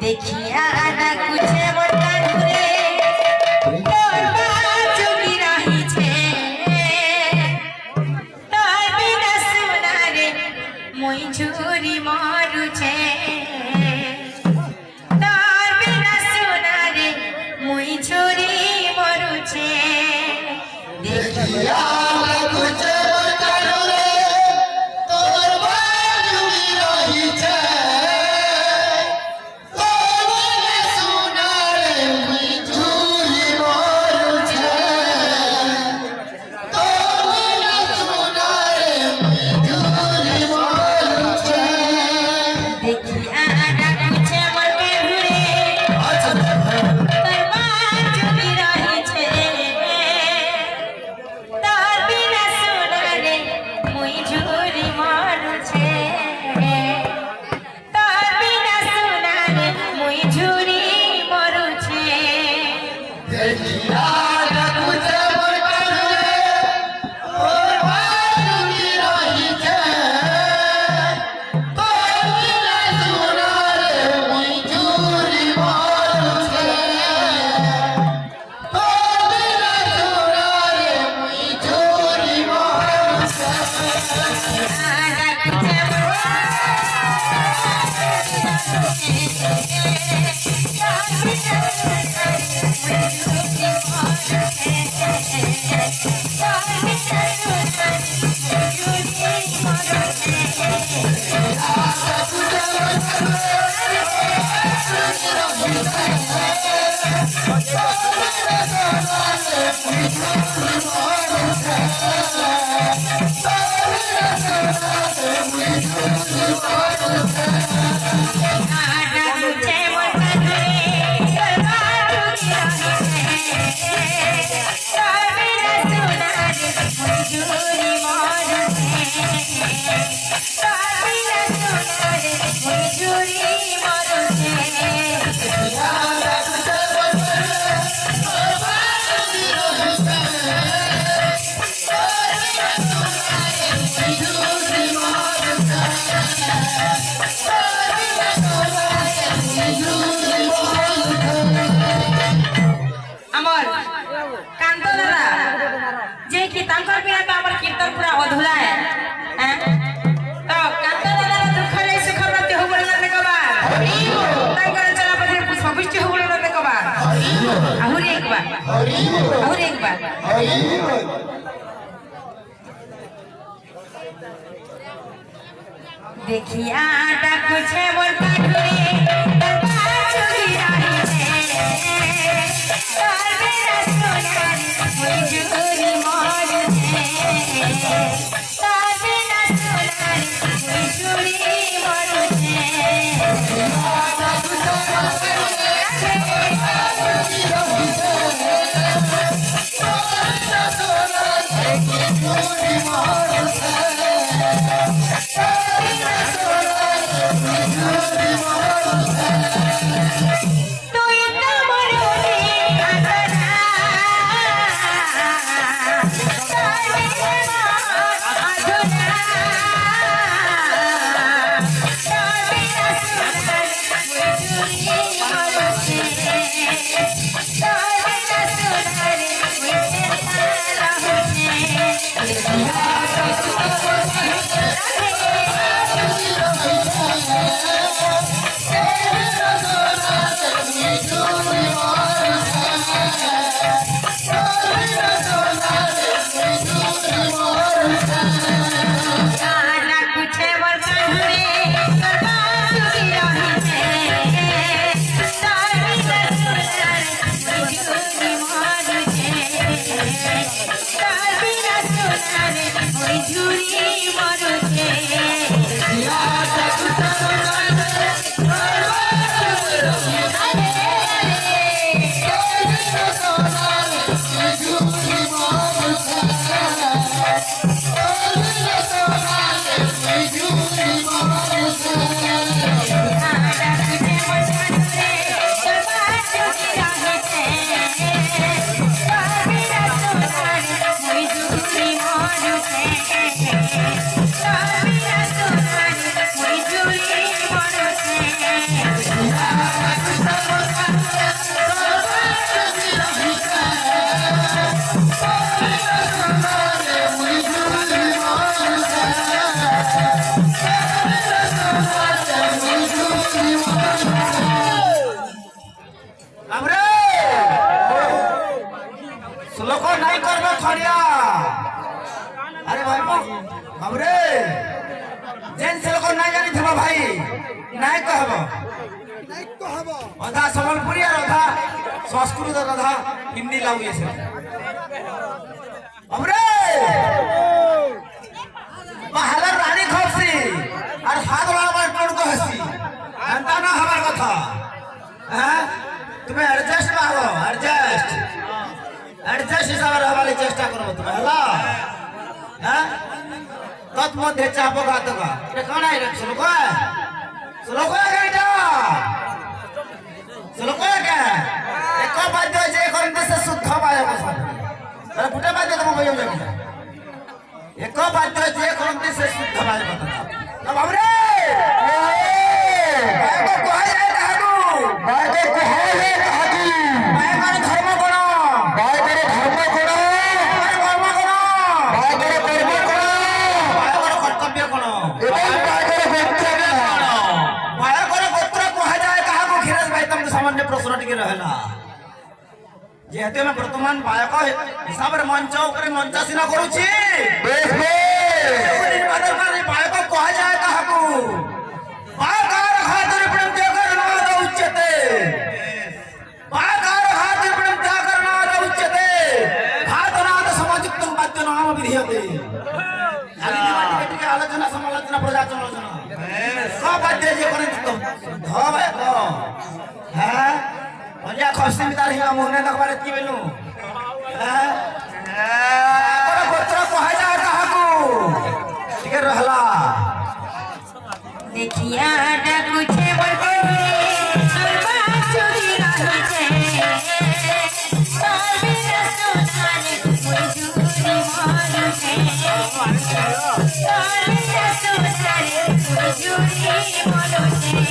देखिया ना कुछ मोटा घुरे तोर बात जोगी रही छे तोर बिना सुना रे मोई झूरी मारू छे तोर बिना सुना रे मोई झूरी मारू छे देखिया ना कुछ मोटा घुरे तोर बात जोगी रही छे अधूरा है तो कांता दादा दुख रे से खबर ते हो बोलना ते कबा ताई करे चला बजे पुष्पपुष्टि हो बोलना ते कबा आहुरी एक बार देखिया ता कुछ बोल पाठुरे दरबार चोरी रानी है तार मेरा सोनारी मुई जुरी मोर ঝুরি মরছে अधा सम्बलपुरी और अधा संस्कृत और अधा हिंदी लाउए से हमरे पहला रानी खपसी और हाथ वाला बार टोड़ को हंसी अंता ना हमार कथा हैं तुम्हें एडजस्ट मारो एडजस्ट हिसाब रे हवाले चेष्टा करो तुम्हें हला हैं तत मध्य चापो गात का ये कौन है रे श्लोक है बेटा श्लोक है क्या एक बाध्य जे करते से शुद्ध पाए बसन अरे फुटे बाध्य तुम भइयो जाबी एक बाध्य जे करते से शुद्ध पाए बसन अब हमरे बाय को कहा जाए काहू बाय को कहा जाए काहू बाय कर धर्म कोन बाय कर धर्म कोन बाय कर कर्म कोन बाय कर कर्तव्य कोन एवं बाय कर कर्तव्य बाय कर गोत्र कहा जाए काहू खिरज भाई तुम सामान्य प्रश्न टिके रहला जेहेतु मैं वर्तमान बायक हिसाब रे मंच ऊपर मंचासीना करूची बेस बायक कहा जाए काहू बायकार खातिर प्रेम त्यागर नाद उच्यते बायकार खातिर प्रेम त्यागर नाद उच्यते भातनाद समाजुक्तम वाद्य नाम विधीयते खाली दिवाटी के आलोचना समालोचना प्रजाचलोचना सब वाद्य जे करे तुम धबाय को हैं ओजा खस्ती मितार हिया मोहने दखबारे की बेनु हैं पर गोत्र कहा जाए काहू ठीक रहला देखिया डाकू छे बटे अलबा चोरी राही छे ताबे सोनारे मोई झूरी मारू छे ताबे सोनारे मोई झूरी मारू छे